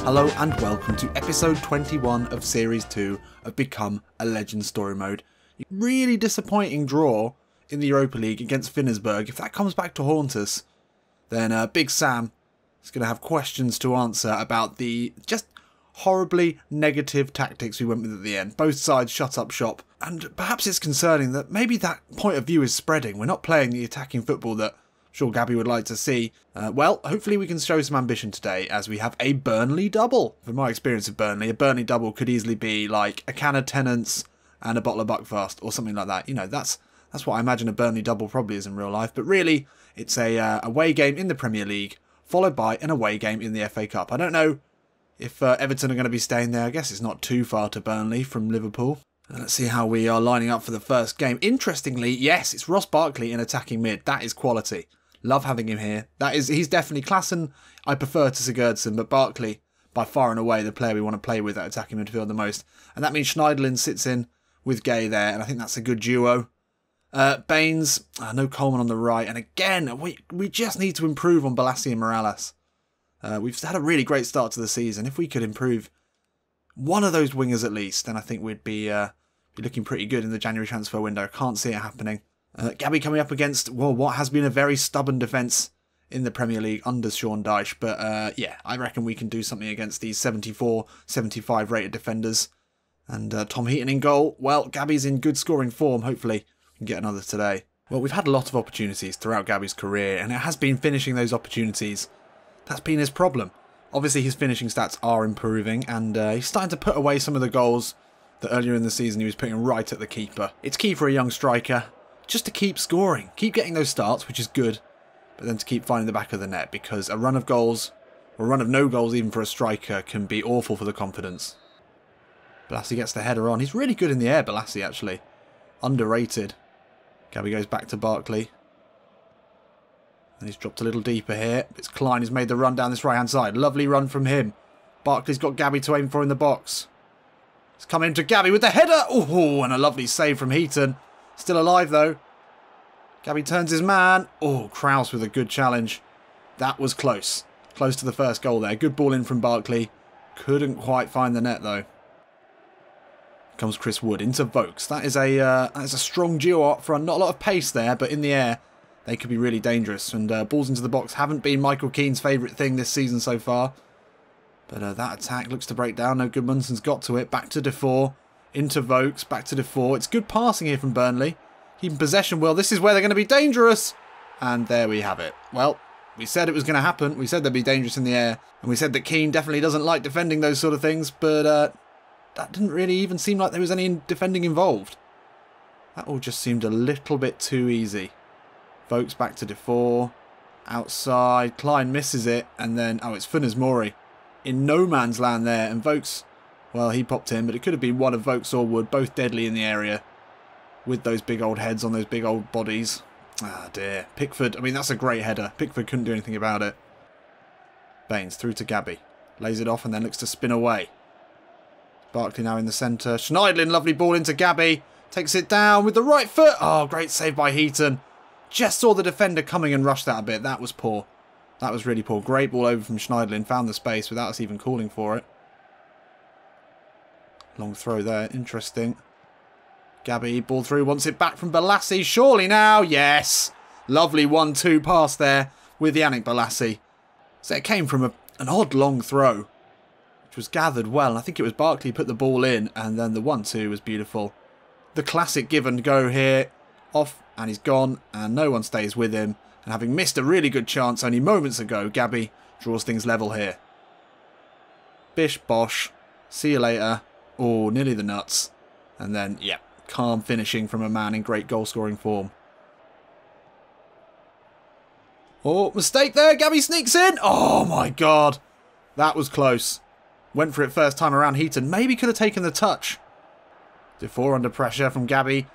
Hello and welcome to episode 21 of series 2 of Become a Legend Story Mode. Really disappointing draw in the Europa League against Finnersburg. If that comes back to haunt us, then Big Sam is going to have questions to answer about the just horribly negative tactics we went with at the end. Both sides shut up shop. And perhaps it's concerning that maybe that point of view is spreading. We're not playing the attacking football that I'm sure Gabi would like to see. Well, hopefully we can show some ambition today as we have a Burnley Double. From my experience of Burnley, a Burnley Double could easily be like a can of Tennent's and a bottle of Buckfast or something like that. You know, that's what I imagine a Burnley Double probably is in real life. But really, it's a away game in the Premier League followed by an away game in the FA Cup. I don't know if Everton are going to be staying there. I guess it's not too far to Burnley from Liverpool. Let's see how we are lining up for the first game. Interestingly, yes, it's Ross Barkley in attacking mid. That is quality. Love having him here. He's definitely class, and I prefer to Sigurdsson, but Barkley, by far and away, the player we want to play with at attacking midfield the most. And that means Schneiderlin sits in with Gay there, and I think that's a good duo. Baines, no Coleman on the right, and again, we just need to improve on Balassi and Morales. We've had a really great start to the season. If we could improve one of those wingers at least, then I think we'd be looking pretty good in the January transfer window. Can't see it happening. Gabi coming up against, well, what has been a very stubborn defence in the Premier League under Sean Dyche. But yeah, I reckon we can do something against these 74, 75 rated defenders. And Tom Heaton in goal. Well, Gabi's in good scoring form. Hopefully we can get another today. Well, we've had a lot of opportunities throughout Gabi's career, and it has been finishing those opportunities. That's been his problem. Obviously his finishing stats are improving, and he's starting to put away some of the goals that earlier in the season he was putting right at the keeper. It's key for a young striker just to keep scoring, keep getting those starts, which is good, but then to keep finding the back of the net, because a run of goals, or a run of no goals even for a striker, can be awful for the confidence. Balassi gets the header on. He's really good in the air, Balassi, actually. Underrated. Gabi goes back to Barkley. And he's dropped a little deeper here. It's Klein who's made the run down this right-hand side. Lovely run from him. Barkley's got Gabi to aim for in the box. It's come into Gabi with the header. Oh, and a lovely save from Heaton. Still alive, though. Gabi turns his man. Oh, Kraus with a good challenge. That was close. Close to the first goal there. Good ball in from Barkley. Couldn't quite find the net, though. Comes Chris Wood into Vokes. That is a strong duo for not a lot of pace there, but in the air, they could be really dangerous. And balls into the box haven't been Michael Keane's favourite thing this season so far. But that attack looks to break down. No, Gudmundsson's got to it. Back to Defoe. Into Vokes. Back to Defoe. It's good passing here from Burnley. Keeping possession well. This is where they're going to be dangerous. And there we have it. Well, we said it was going to happen. We said they'd be dangerous in the air. And we said that Keane definitely doesn't like defending those sort of things. But that didn't really even seem like there was any defending involved. That all just seemed a little bit too easy. Vokes back to Defoe. Outside. Klein misses it. And then, oh, it's Funes Mori in no man's land there. And Vokes, well, he popped in, but it could have been one of Vokes or Wood, both deadly in the area with those big old heads on those big old bodies. Ah, dear. Pickford, I mean, that's a great header. Pickford couldn't do anything about it. Baines through to Gabi. Lays it off and then looks to spin away. Barkley now in the centre. Schneiderlin, lovely ball into Gabi. Takes it down with the right foot. Oh, great save by Heaton. Just saw the defender coming and rushed that a bit. That was poor. That was really poor. Great ball over from Schneiderlin. Found the space without us even calling for it. Long throw there. Interesting. Gabi, ball through. Wants it back from Balassi. Surely now. Yes. Lovely 1-2 pass there with Yannick Balassi. So it came from an odd long throw, which was gathered well. And I think it was Barkley put the ball in, and then the 1-2 was beautiful. The classic give and go here. Off, and he's gone, and no one stays with him. And having missed a really good chance only moments ago, Gabi draws things level here. Bish bosh. See you later. Oh, nearly the nuts. And then, yeah, calm finishing from a man in great goal-scoring form. Oh, mistake there. Gabi sneaks in. Oh, my God. That was close. Went for it first time around. Heaton maybe could have taken the touch. Defoe under pressure from Gabi.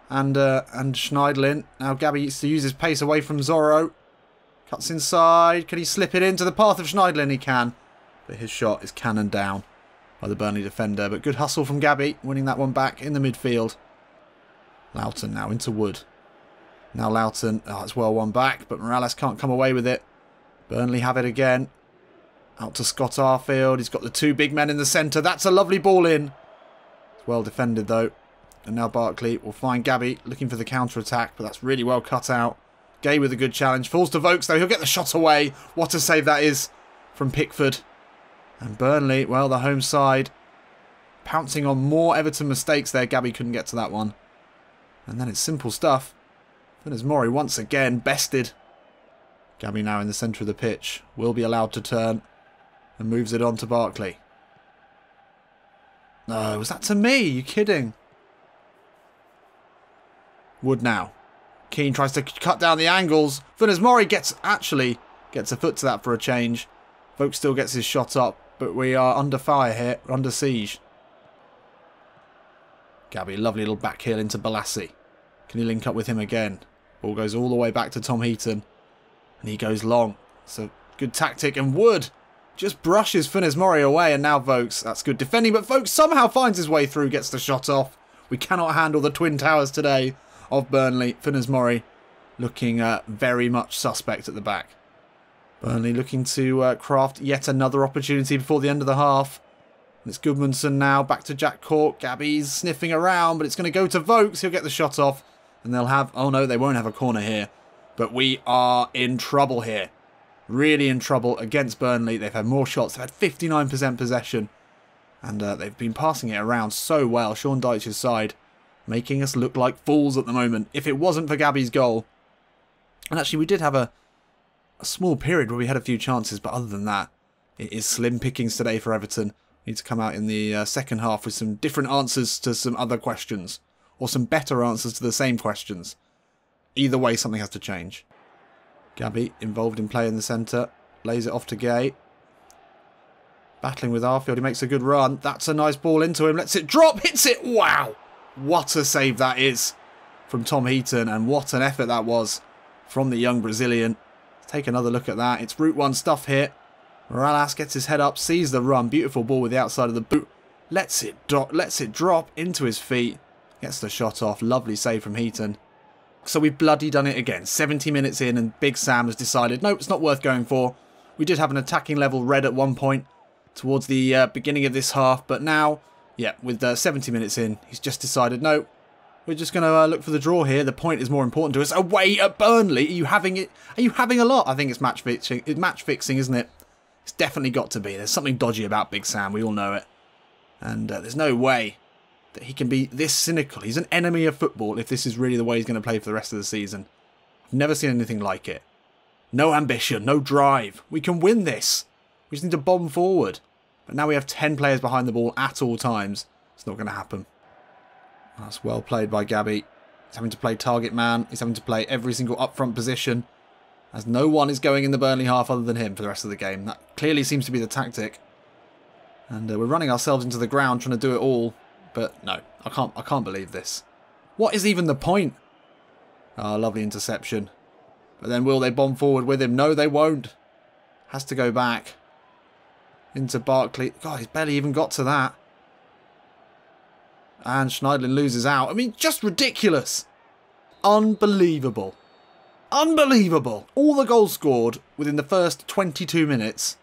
And Schneiderlin. Now Gabi needs to use his pace away from Zorro. Cuts inside. Can he slip it into the path of Schneiderlin? He can. But his shot is cannoned down by the Burnley defender. But good hustle from Gabi. Winning that one back in the midfield. Loughton now into Wood. Now Loughton. Oh, it's well won back. But Morales can't come away with it. Burnley have it again. Out to Scott Arfield. He's got the two big men in the centre. That's a lovely ball in. It's well defended though. And now Barkley will find Gabi looking for the counter-attack, but that's really well cut out. Gay with a good challenge. Falls to Vokes though. He'll get the shot away. What a save that is from Pickford. And Burnley, well, the home side, pouncing on more Everton mistakes there. Gabi couldn't get to that one. And then it's simple stuff. Then as Mori once again bested. Gabi now in the centre of the pitch. Will be allowed to turn. And moves it on to Barkley. No, was that to me? Are you kidding? Wood now. Keane tries to cut down the angles. Funes Mori actually gets a foot to that for a change. Vokes still gets his shot up. But we are under fire here. We're under siege. Gabi, lovely little back heel into Balassi. Can he link up with him again? Ball goes all the way back to Tom Heaton. And he goes long. It's a good tactic. And Wood just brushes Funes Mori away. And now Vokes. That's good defending. But Vokes somehow finds his way through. Gets the shot off. We cannot handle the Twin Towers today of Burnley. Funes Mori looking very much suspect at the back. Burnley looking to craft yet another opportunity before the end of the half. And it's Goodmanson now. Back to Jack Cork. Gabi's sniffing around. But it's going to go to Vokes. He'll get the shot off. And they'll have... Oh no, they won't have a corner here. But we are in trouble here. Really in trouble against Burnley. They've had more shots. They've had 59% possession. And they've been passing it around so well. Sean Dyche's side making us look like fools at the moment. If it wasn't for Gabi's goal. And actually we did have a small period where we had a few chances. But other than that, it is slim pickings today for Everton. Need to come out in the second half with some different answers to some other questions. Or some better answers to the same questions. Either way, something has to change. Gabi, involved in play in the centre. Lays it off to Gay. Battling with Arfield. He makes a good run. That's a nice ball into him. Lets it drop. Hits it. Wow. What a save that is from Tom Heaton. And what an effort that was from the young Brazilian. Let's take another look at that. It's Route 1 stuff here. Morales gets his head up. Sees the run. Beautiful ball with the outside of the boot. Lets it drop into his feet. Gets the shot off. Lovely save from Heaton. So we've bloody done it again. 70 minutes in and Big Sam has decided, nope, it's not worth going for. We did have an attacking level red at one point towards the beginning of this half. But now, yeah, with 70 minutes in, he's just decided, no, we're just going to look for the draw here. The point is more important to us. Away at Burnley. Are you having it? Are you having a lot? I think it's match fixing. It's match fixing, isn't it? It's definitely got to be. There's something dodgy about Big Sam. We all know it. And there's no way that he can be this cynical. He's an enemy of football if this is really the way he's going to play for the rest of the season. I've never seen anything like it. No ambition, no drive. We can win this. We just need to bomb forward. But now we have 10 players behind the ball at all times. It's not going to happen. That's well played by Gabi. He's having to play target man. He's having to play every single up-front position. As no one is going in the Burnley half other than him for the rest of the game. That clearly seems to be the tactic. And we're running ourselves into the ground trying to do it all. But no, I can't believe this. What is even the point? Oh, lovely interception. But then will they bomb forward with him? No, they won't. Has to go back. Into Barkley. God, he's barely even got to that. And Schneidlin loses out. I mean, just ridiculous. Unbelievable. Unbelievable. All the goals scored within the first 22 minutes.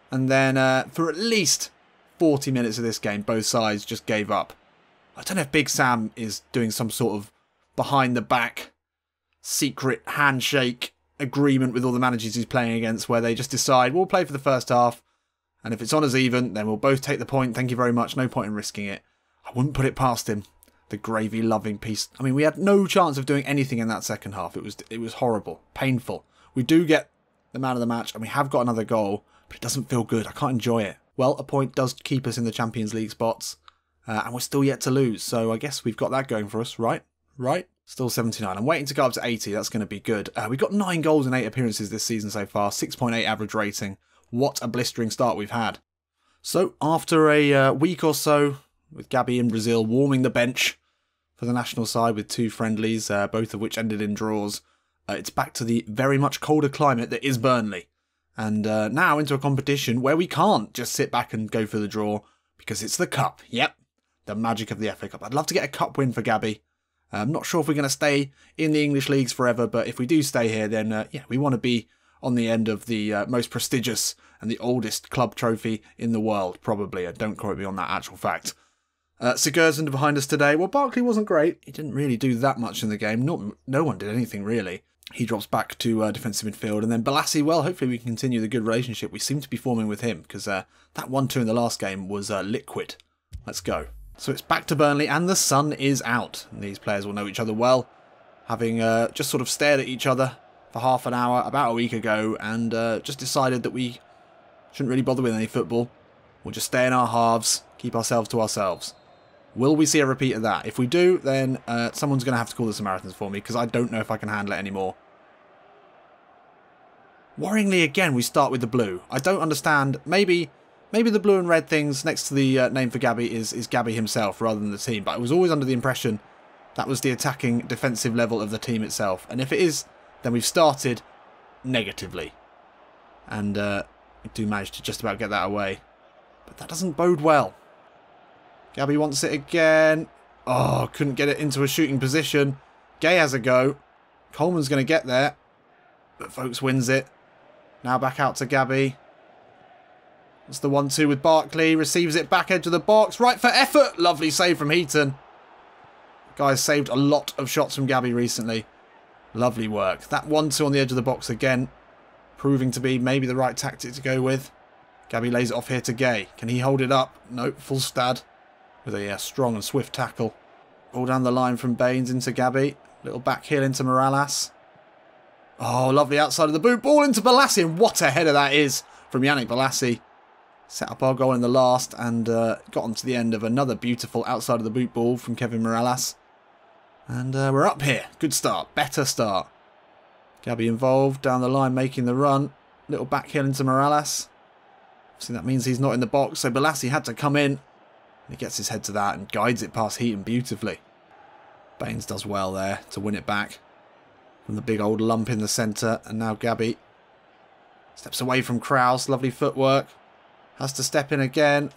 And then for at least 40 minutes of this game, both sides just gave up. I don't know if Big Sam is doing some sort of behind the back secret handshake agreement with all the managers he's playing against where they just decide we'll play for the first half and if it's on as even then we'll both take the point, thank you very much, no point in risking it. I wouldn't put it past him. The gravy loving piece. I mean, we had no chance of doing anything in that second half. It was horrible, painful. We do get the man of the match and we have got another goal, but it doesn't feel good. I can't enjoy it. Well, a point does keep us in the Champions League spots. And we're still yet to lose. So I guess we've got that going for us, right? Right? Still 79. I'm waiting to go up to 80. That's going to be good. We've got 9 goals in 8 appearances this season so far. 6.8 average rating. What a blistering start we've had. So after a week or so with Gabi in Brazil warming the bench for the national side with 2 friendlies, both of which ended in draws, it's back to the very much colder climate that is Burnley. And now into a competition where we can't just sit back and go for the draw because it's the Cup. Yep. The magic of the FA Cup. I'd love to get a cup win for Gabi. I'm not sure if we're going to stay in the English leagues forever, but if we do stay here, then yeah, we want to be on the end of the most prestigious and the oldest club trophy in the world, probably. Don't quote me on that actual fact. Sigurdsson behind us today. Well, Barkley wasn't great. He didn't really do that much in the game. No one did anything, really. He drops back to defensive midfield. And then Balassi, well, hopefully we can continue the good relationship we seem to be forming with him, because that 1-2 in the last game was liquid. Let's go. So it's back to Burnley, and the sun is out. And these players will know each other well, having just sort of stared at each other for half an hour about a week ago, and just decided that we shouldn't really bother with any football. We'll just stay in our halves, keep ourselves to ourselves. Will we see a repeat of that? If we do, then someone's going to have to call the Samaritans for me, because I don't know if I can handle it anymore. Worryingly, again, we start with the blue. I don't understand. Maybe the blue and red things next to the name for Gabi is Gabi himself rather than the team. But I was always under the impression that was the attacking defensive level of the team itself. And if it is, then we've started negatively. And we do manage to just about get that away. But that doesn't bode well. Gabi wants it again. Oh, couldn't get it into a shooting position. Gay has a go. Coleman's going to get there. But Folks wins it. Now back out to Gabi. It's the 1-2 with Barkley. Receives it back edge of the box. Right for effort. Lovely save from Heaton. Guys saved a lot of shots from Gabi recently. Lovely work. That 1-2 on the edge of the box again. Proving to be maybe the right tactic to go with. Gabi lays it off here to Gay. Can he hold it up? Nope. Full stad. With a strong and swift tackle. All down the line from Baines into Gabi. Little back heel into Morales. Oh, lovely outside of the boot. Ball into Balassi. And what a header that is from Yannick Balassi. Set up our goal in the last. And got onto the end of another beautiful outside of the boot ball from Kevin Morales. And we're up here. Good start. Better start. Gabi involved. Down the line making the run. Little back heel into Morales. So that means he's not in the box. So Balassi had to come in. He gets his head to that and guides it past Heaton beautifully. Baines does well there to win it back from the big old lump in the centre. And now Gabi steps away from Kraus. Lovely footwork. Has to step in again.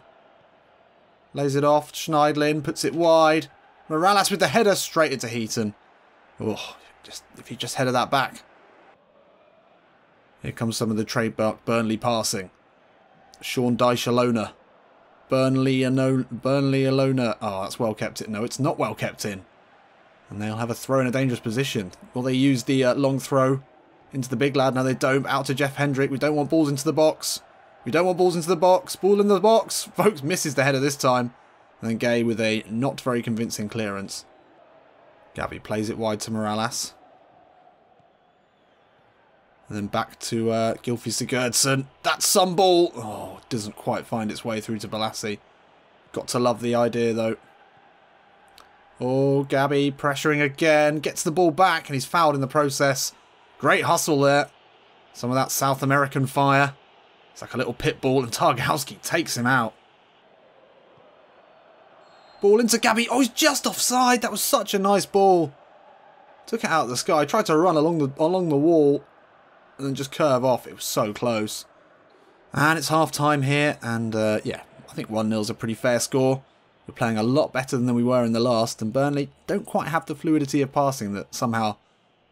Lays it off. Schneidlin puts it wide. Morales with the header straight into Heaton. Oh, if he just headed that back. Here comes some of the trademark Burnley passing. Sean Dyche-Alona. Burnley Alona. Oh, that's well kept in. No, it's not well kept in. And they'll have a throw in a dangerous position. Will they use the long throw into the big lad? No, they don't. Out to Jeff Hendrick. We don't want balls into the box. We don't want balls into the box. Ball in the box. Folks misses the header this time. And then Gay with a not very convincing clearance. Gabi plays it wide to Morales. And then back to Gylfi Sigurdsson. That's some ball. Oh, doesn't quite find its way through to Balassi. Got to love the idea, though. Oh, Gabi pressuring again. Gets the ball back, and he's fouled in the process. Great hustle there. Some of that South American fire. It's like a little pit bull, and Targowski takes him out. Ball into Gabi. Oh, he's just offside. That was such a nice ball. Took it out of the sky. Tried to run along the wall. And then just curve off. It was so close. And it's half time here. And yeah, I think 1-0 is a pretty fair score. We're playing a lot better than we were in the last. And Burnley don't quite have the fluidity of passing that somehow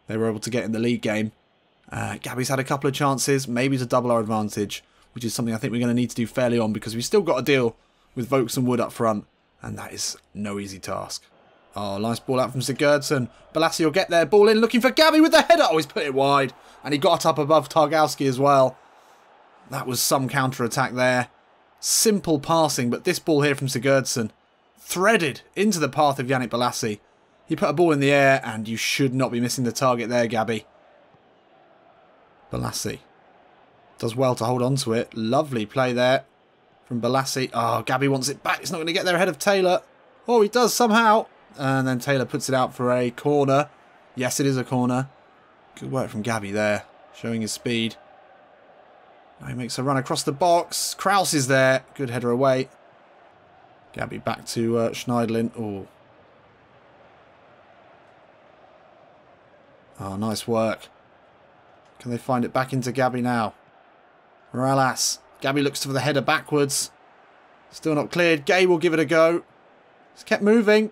they were able to get in the league game. Gabi's had a couple of chances. Maybe to double our advantage. Which is something I think we're going to need to do fairly on. Because we've still got to deal with Vokes and Wood up front. And that is no easy task. Oh, nice ball out from Sigurdsson. Balassi will get there. Ball in, looking for Gabi with the header. Oh, he's put it wide. And he got up above Targowski as well. That was some counter-attack there. Simple passing, but this ball here from Sigurdsson threaded into the path of Yannick Balassi. He put a ball in the air, and you should not be missing the target there, Gabi. Balassi does well to hold on to it. Lovely play there from Balassi. Oh, Gabi wants it back. He's not going to get there ahead of Taylor. Oh, he does somehow. And then Taylor puts it out for a corner. Yes, it is a corner. Good work from Gabi there, showing his speed. Now he makes a run across the box. Kraus is there. Good header away. Gabi back to Schneidlin. Oh, nice work. Can they find it back into Gabi now? Morales. Gabi looks for the header backwards. Still not cleared. Gay will give it a go. It's kept moving.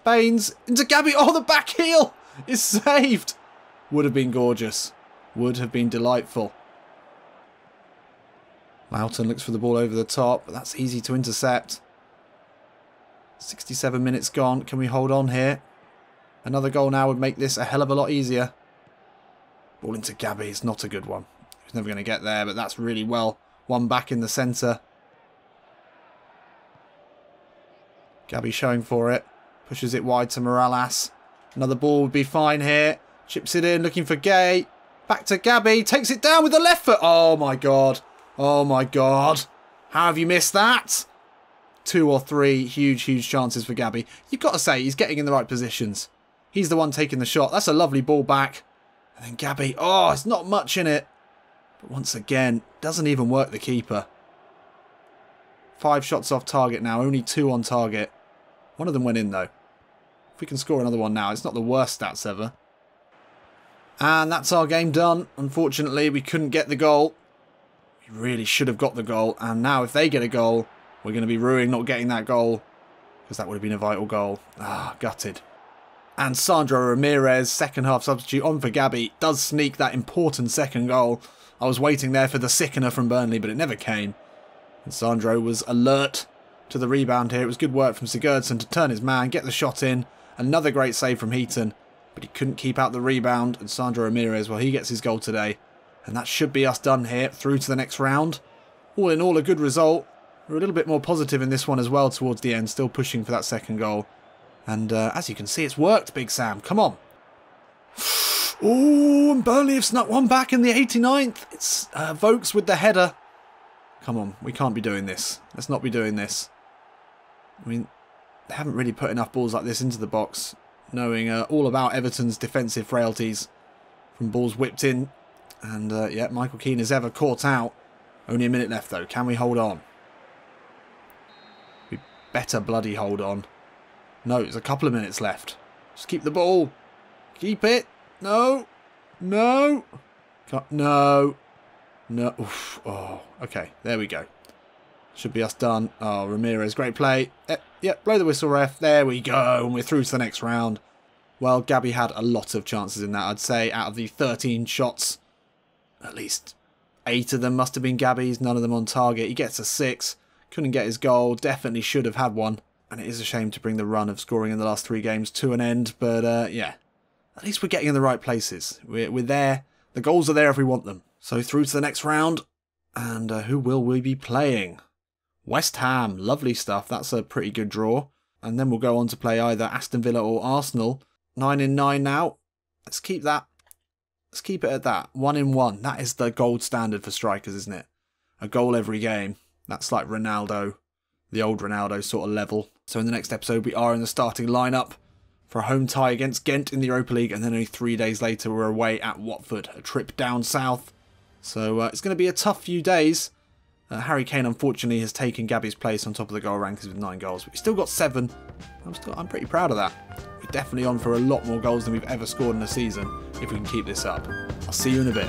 Baines into Gabi. Oh, the back heel is saved. Would have been gorgeous. Would have been delightful. Loughton looks for the ball over the top, but that's easy to intercept. 67 minutes gone. Can we hold on here? Another goal now would make this a hell of a lot easier. Ball into Gabi. It's not a good one. He's never going to get there, but that's really well won back in the centre. Gabi showing for it. Pushes it wide to Morales. Another ball would be fine here. Chips it in, looking for Gay. Back to Gabi. Takes it down with the left foot. Oh my god. Oh my god. How have you missed that? 2 or 3 huge chances for Gabi. You've got to say, he's getting in the right positions. He's the one taking the shot. That's a lovely ball back. And then Gabi. Oh, it's not much in it. But once again, doesn't even work the keeper. 5 shots off target now. Only 2 on target. One of them went in though. If we can score another one now, it's not the worst stats ever. And that's our game done. Unfortunately, we couldn't get the goal. We really should have got the goal. And now if they get a goal, we're going to be ruining not getting that goal. Because that would have been a vital goal. Ah, gutted. And Sandro Ramirez, second half substitute on for Gabi, does sneak that important second goal. I was waiting there for the sickener from Burnley, but it never came. And Sandro was alert to the rebound here. It was good work from Sigurdsson to turn his man, get the shot in. Another great save from Heaton, but he couldn't keep out the rebound. And Sandro Ramirez, well, he gets his goal today. And that should be us done here, through to the next round. All in all, a good result. We're a little bit more positive in this one as well towards the end, still pushing for that second goal. And as you can see, it's worked, Big Sam. Come on. Oh, and Burnley have snuck one back in the 89th. It's Vokes with the header. Come on, we can't be doing this. Let's not be doing this. I mean, they haven't really put enough balls like this into the box, knowing all about Everton's defensive frailties from balls whipped in. And yeah, Michael Keane is ever caught out. Only a minute left though. Can we hold on? We better bloody hold on. No, there's a couple of minutes left. Just keep the ball. Keep it. No. No. No. No. Oof. Oh, okay. There we go. Should be us done. Oh, Ramirez, great play. Yep, blow the whistle, ref. There we go. And we're through to the next round. Well, Gabi had a lot of chances in that. I'd say out of the 13 shots, at least 8 of them must have been Gabi's. None of them on target. He gets a 6. Couldn't get his goal. Definitely should have had one. And it is a shame to bring the run of scoring in the last 3 games to an end. But yeah, at least we're getting in the right places. We're there. The goals are there if we want them. So through to the next round. And who will we be playing? West Ham. Lovely stuff. That's a pretty good draw. And then we'll go on to play either Aston Villa or Arsenal. 9 in 9 now. Let's keep that. Let's keep it at that. 1 in 1. That is the gold standard for strikers, isn't it? A goal every game. That's like Ronaldo. The old Ronaldo sort of level. So in the next episode we are in the starting lineup for a home tie against Ghent in the Europa League, and then only 3 days later we're away at Watford, a trip down south. So it's going to be a tough few days. Harry Kane unfortunately has taken Gabi's place on top of the goal rankings with 9 goals, but he's still got 7. I'm pretty proud of that. We're definitely on for a lot more goals than we've ever scored in a season if we can keep this up. I'll see you in a bit.